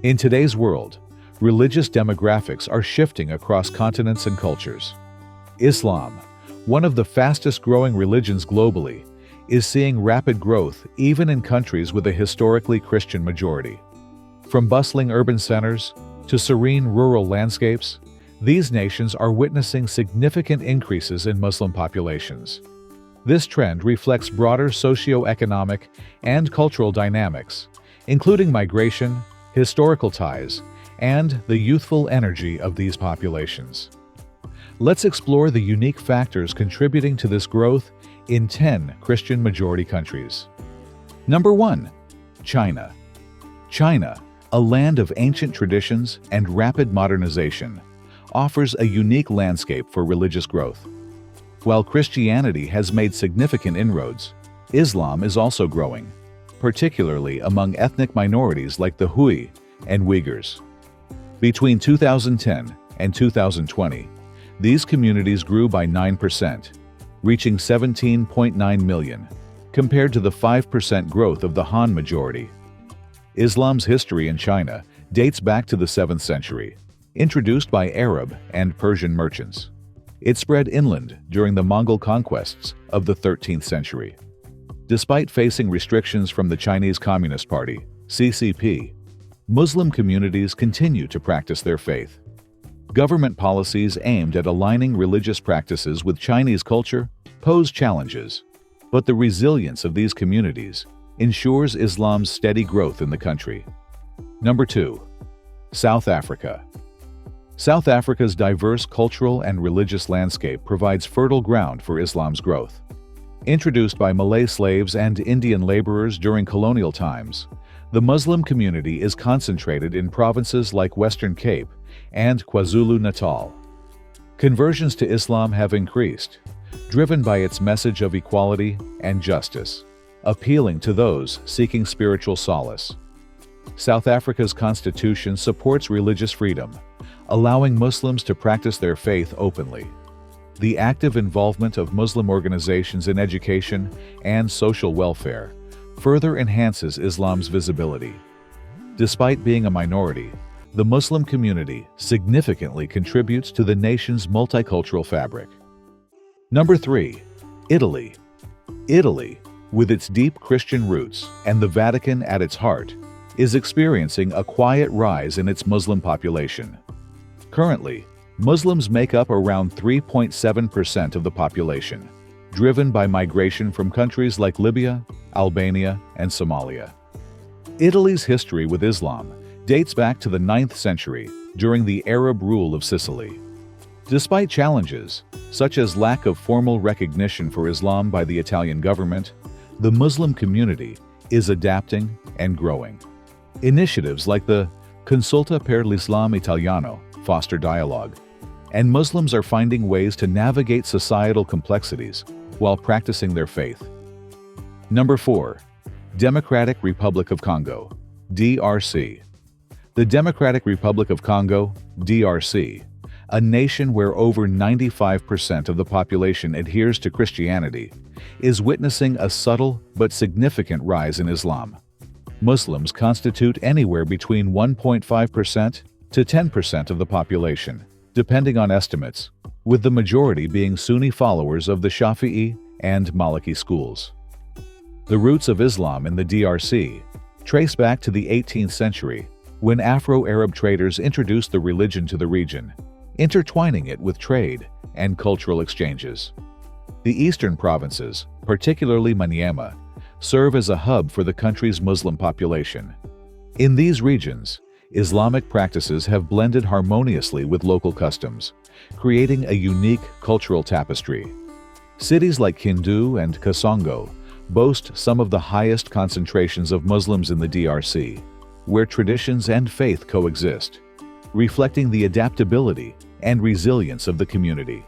In today's world, religious demographics are shifting across continents and cultures. Islam, one of the fastest-growing religions globally, is seeing rapid growth even in countries with a historically Christian majority. From bustling urban centers to serene rural landscapes, these nations are witnessing significant increases in Muslim populations. This trend reflects broader socio-economic and cultural dynamics, including migration, historical ties, and the youthful energy of these populations. Let's explore the unique factors contributing to this growth in 10 Christian-majority countries. Number 1. China. China, a land of ancient traditions and rapid modernization, offers a unique landscape for religious growth. While Christianity has made significant inroads, Islam is also growing, particularly among ethnic minorities like the Hui and Uyghurs. Between 2010 and 2020, these communities grew by 9%, reaching 17.9 million, compared to the 5% growth of the Han majority. Islam's history in China dates back to the 7th century, introduced by Arab and Persian merchants. It spread inland during the Mongol conquests of the 13th century. Despite facing restrictions from the Chinese Communist Party, CCP, Muslim communities continue to practice their faith. Government policies aimed at aligning religious practices with Chinese culture pose challenges, but the resilience of these communities ensures Islam's steady growth in the country. Number 2. South Africa. South Africa's diverse cultural and religious landscape provides fertile ground for Islam's growth. Introduced by Malay slaves and Indian laborers during colonial times, the Muslim community is concentrated in provinces like Western Cape and KwaZulu-Natal. Conversions to Islam have increased, driven by its message of equality and justice, appealing to those seeking spiritual solace. South Africa's constitution supports religious freedom, allowing Muslims to practice their faith openly. The active involvement of Muslim organizations in education and social welfare further enhances Islam's visibility. Despite being a minority, the Muslim community significantly contributes to the nation's multicultural fabric. Number 3. Italy. Italy, with its deep Christian roots and the Vatican at its heart, is experiencing a quiet rise in its Muslim population. Currently, Muslims make up around 3.7% of the population, driven by migration from countries like Libya, Albania, and Somalia. Italy's history with Islam dates back to the 9th century during the Arab rule of Sicily. Despite challenges, such as lack of formal recognition for Islam by the Italian government, the Muslim community is adapting and growing. Initiatives like the Consulta per l'Islam Italiano foster dialogue, and Muslims are finding ways to navigate societal complexities while practicing their faith. Number 4. Democratic Republic of Congo, DRC. The Democratic Republic of Congo, DRC, a nation where over 95% of the population adheres to Christianity, is witnessing a subtle but significant rise in Islam. Muslims constitute anywhere between 1.5% to 10% of the population, depending on estimates, with the majority being Sunni followers of the Shafi'i and Maliki schools. The roots of Islam in the DRC trace back to the 18th century, when Afro-Arab traders introduced the religion to the region, intertwining it with trade and cultural exchanges. The eastern provinces, particularly Maniema, serve as a hub for the country's Muslim population. In these regions, Islamic practices have blended harmoniously with local customs, creating a unique cultural tapestry. Cities like Kindu and Kasongo boast some of the highest concentrations of Muslims in the DRC, where traditions and faith coexist, reflecting the adaptability and resilience of the community.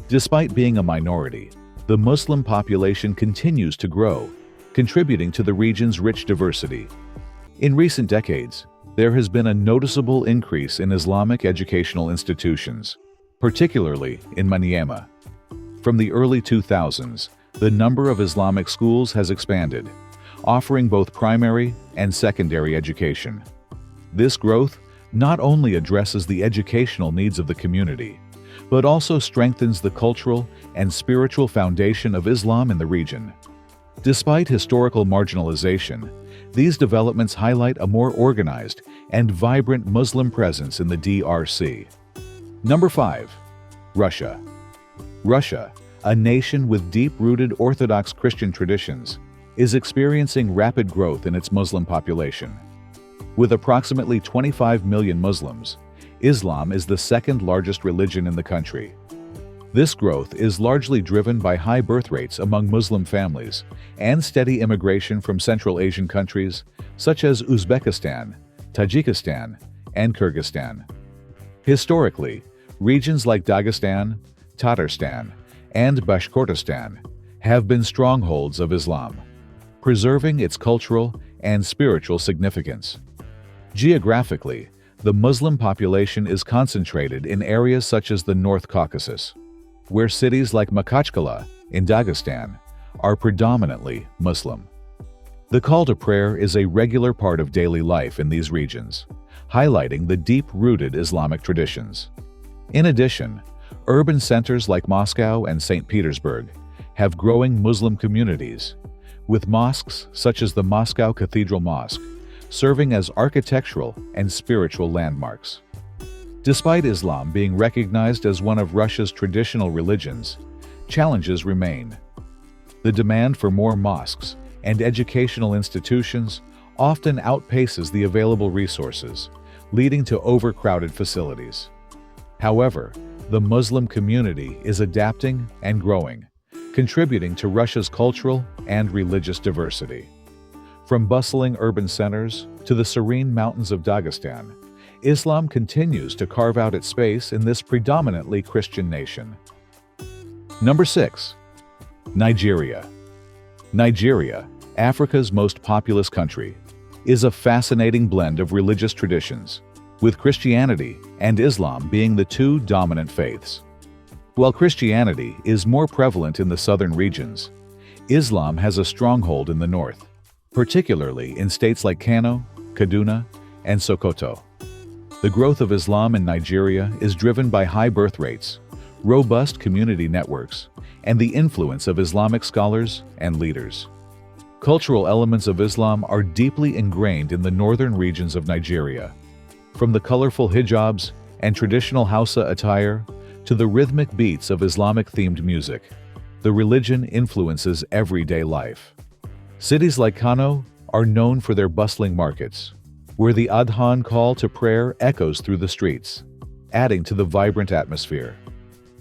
Despite being a minority, the Muslim population continues to grow, contributing to the region's rich diversity. In recent decades, there has been a noticeable increase in Islamic educational institutions, particularly in Maniema. From the early 2000s, the number of Islamic schools has expanded, offering both primary and secondary education. This growth not only addresses the educational needs of the community, but also strengthens the cultural and spiritual foundation of Islam in the region. Despite historical marginalization, these developments highlight a more organized and vibrant Muslim presence in the DRC. Number 5. Russia. Russia, a nation with deep-rooted Orthodox Christian traditions, is experiencing rapid growth in its Muslim population. With approximately 25 million Muslims, Islam is the second-largest religion in the country. This growth is largely driven by high birth rates among Muslim families and steady immigration from Central Asian countries such as Uzbekistan, Tajikistan, and Kyrgyzstan. Historically, regions like Dagestan, Tatarstan, and Bashkortostan have been strongholds of Islam, preserving its cultural and spiritual significance. Geographically, the Muslim population is concentrated in areas such as the North Caucasus, where cities like Makhachkala in Dagestan are predominantly Muslim. The call to prayer is a regular part of daily life in these regions, highlighting the deep-rooted Islamic traditions. In addition, urban centers like Moscow and St. Petersburg have growing Muslim communities, with mosques such as the Moscow Cathedral Mosque serving as architectural and spiritual landmarks. Despite Islam being recognized as one of Russia's traditional religions, challenges remain. The demand for more mosques and educational institutions often outpaces the available resources, leading to overcrowded facilities. However, the Muslim community is adapting and growing, contributing to Russia's cultural and religious diversity. From bustling urban centers to the serene mountains of Dagestan, Islam continues to carve out its space in this predominantly Christian nation. Number 6. Nigeria. Nigeria, Africa's most populous country, is a fascinating blend of religious traditions, with Christianity and Islam being the two dominant faiths. While Christianity is more prevalent in the southern regions, Islam has a stronghold in the north, particularly in states like Kano, Kaduna, and Sokoto. The growth of Islam in Nigeria is driven by high birth rates, robust community networks, and the influence of Islamic scholars and leaders. Cultural elements of Islam are deeply ingrained in the northern regions of Nigeria. From the colorful hijabs and traditional Hausa attire to the rhythmic beats of Islamic-themed music, the religion influences everyday life. Cities like Kano are known for their bustling markets, where the Adhan call to prayer echoes through the streets, adding to the vibrant atmosphere.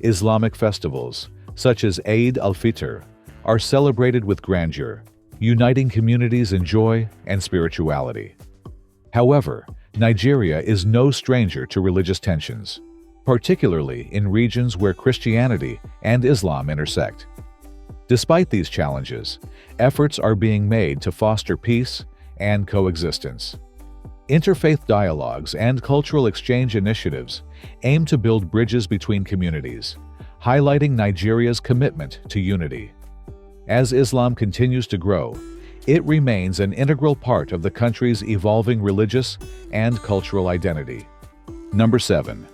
Islamic festivals, such as Eid al-Fitr, are celebrated with grandeur, uniting communities in joy and spirituality. However, Nigeria is no stranger to religious tensions, particularly in regions where Christianity and Islam intersect. Despite these challenges, efforts are being made to foster peace and coexistence. Interfaith dialogues and cultural exchange initiatives aim to build bridges between communities, highlighting Nigeria's commitment to unity. As Islam continues to grow, it remains an integral part of the country's evolving religious and cultural identity. Number 7.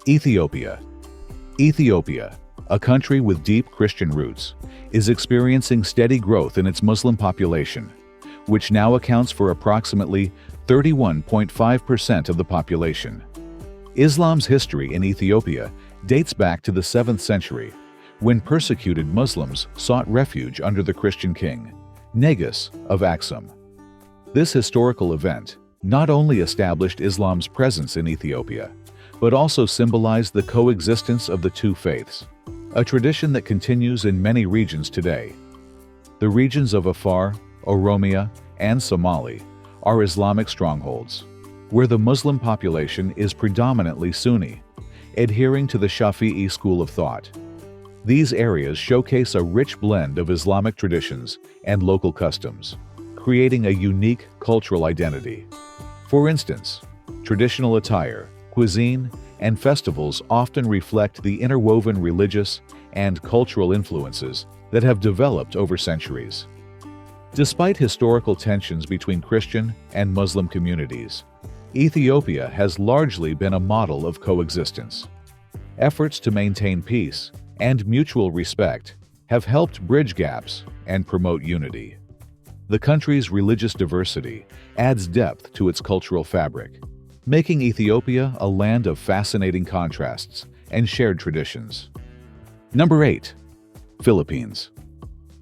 Ethiopia. Ethiopia, a country with deep Christian roots, is experiencing steady growth in its Muslim population, which now accounts for approximately 31.5% of the population. Islam's history in Ethiopia dates back to the 7th century, when persecuted Muslims sought refuge under the Christian king, Negus of Aksum. This historical event not only established Islam's presence in Ethiopia, but also symbolized the coexistence of the two faiths, a tradition that continues in many regions today. The regions of Afar, Oromia, and Somali are Islamic strongholds, where the Muslim population is predominantly Sunni, adhering to the Shafi'i school of thought. These areas showcase a rich blend of Islamic traditions and local customs, creating a unique cultural identity. For instance, traditional attire, cuisine, and festivals often reflect the interwoven religious and cultural influences that have developed over centuries. Despite historical tensions between Christian and Muslim communities, Ethiopia has largely been a model of coexistence. Efforts to maintain peace and mutual respect have helped bridge gaps and promote unity. The country's religious diversity adds depth to its cultural fabric, making Ethiopia a land of fascinating contrasts and shared traditions. Number 8. Philippines.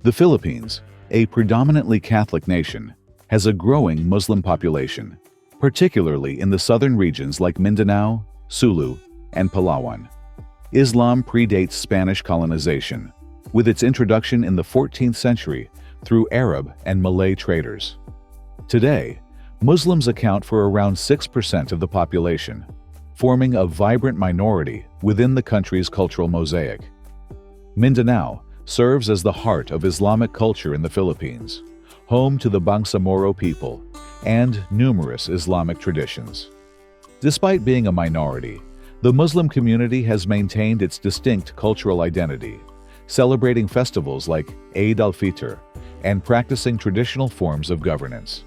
The Philippines, a predominantly Catholic nation, has a growing Muslim population, particularly in the southern regions like Mindanao, Sulu, and Palawan. Islam predates Spanish colonization, with its introduction in the 14th century through Arab and Malay traders. Today, Muslims account for around 6% of the population, forming a vibrant minority within the country's cultural mosaic. Mindanao serves as the heart of Islamic culture in the Philippines, home to the Bangsamoro people and numerous Islamic traditions. Despite being a minority, the Muslim community has maintained its distinct cultural identity, celebrating festivals like Eid al-Fitr and practicing traditional forms of governance.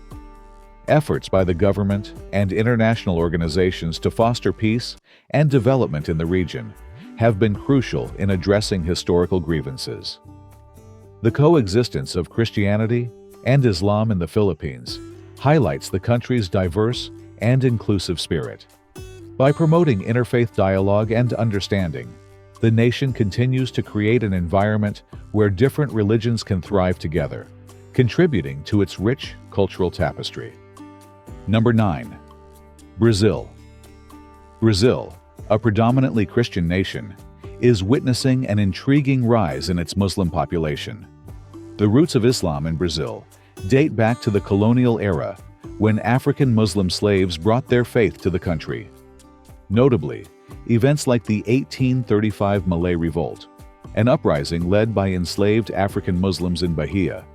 Efforts by the government and international organizations to foster peace and development in the region have been crucial in addressing historical grievances. The coexistence of Christianity and Islam in the Philippines highlights the country's diverse and inclusive spirit. By promoting interfaith dialogue and understanding, the nation continues to create an environment where different religions can thrive together, contributing to its rich cultural tapestry. Number 9. Brazil. Brazil, a predominantly Christian nation, is witnessing an intriguing rise in its Muslim population. The roots of Islam in Brazil date back to the colonial era, when African Muslim slaves brought their faith to the country. Notably, events like the 1835 Malay Revolt, an uprising led by enslaved African Muslims in Bahia,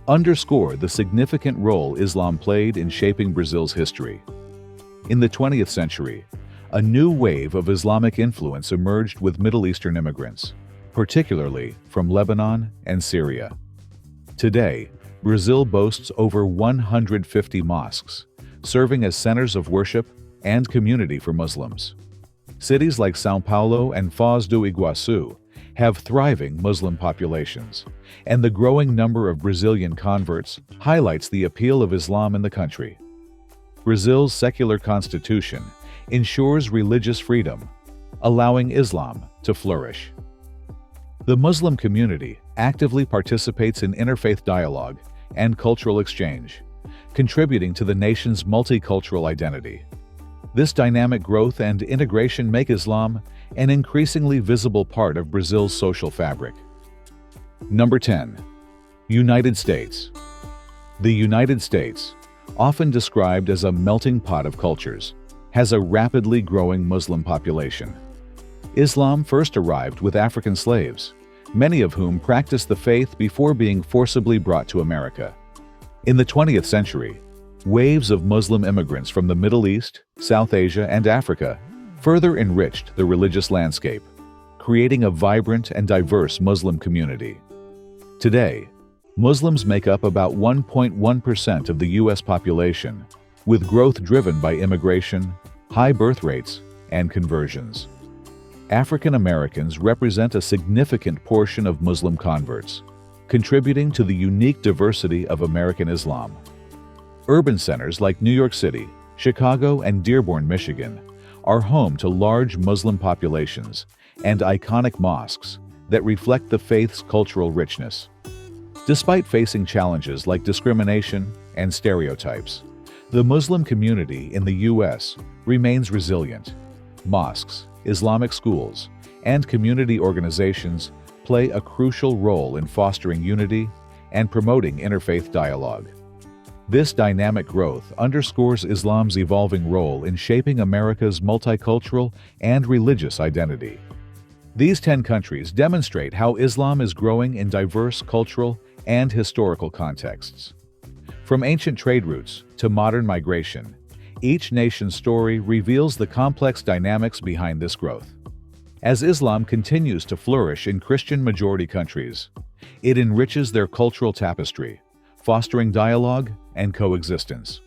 underscore the significant role Islam played in shaping Brazil's history. In the 20th century, a new wave of Islamic influence emerged with Middle Eastern immigrants, particularly from Lebanon and Syria. Today, Brazil boasts over 150 mosques, serving as centers of worship and community for Muslims. Cities like São Paulo and Foz do Iguaçu have thriving Muslim populations, and the growing number of Brazilian converts highlights the appeal of Islam in the country. Brazil's secular constitution ensures religious freedom, allowing Islam to flourish. The Muslim community actively participates in interfaith dialogue and cultural exchange, contributing to the nation's multicultural identity. This dynamic growth and integration make Islam an increasingly visible part of Brazil's social fabric. Number 10. United States. The United States, often described as a melting pot of cultures, has a rapidly growing Muslim population. Islam first arrived with African slaves, many of whom practiced the faith before being forcibly brought to America. In the 20th century, waves of Muslim immigrants from the Middle East, South Asia, and Africa further enriched the religious landscape, creating a vibrant and diverse Muslim community. Today, Muslims make up about 1.1% of the U.S. population, with growth driven by immigration, high birth rates, and conversions. African Americans represent a significant portion of Muslim converts, contributing to the unique diversity of American Islam. Urban centers like New York City, Chicago, and Dearborn, Michigan, are home to large Muslim populations and iconic mosques that reflect the faith's cultural richness. Despite facing challenges like discrimination and stereotypes, the Muslim community in the U.S. remains resilient. Mosques, Islamic schools, and community organizations play a crucial role in fostering unity and promoting interfaith dialogue. This dynamic growth underscores Islam's evolving role in shaping America's multicultural and religious identity. These 10 countries demonstrate how Islam is growing in diverse cultural and historical contexts. From ancient trade routes to modern migration, each nation's story reveals the complex dynamics behind this growth. As Islam continues to flourish in Christian-majority countries, it enriches their cultural tapestry, fostering dialogue and coexistence.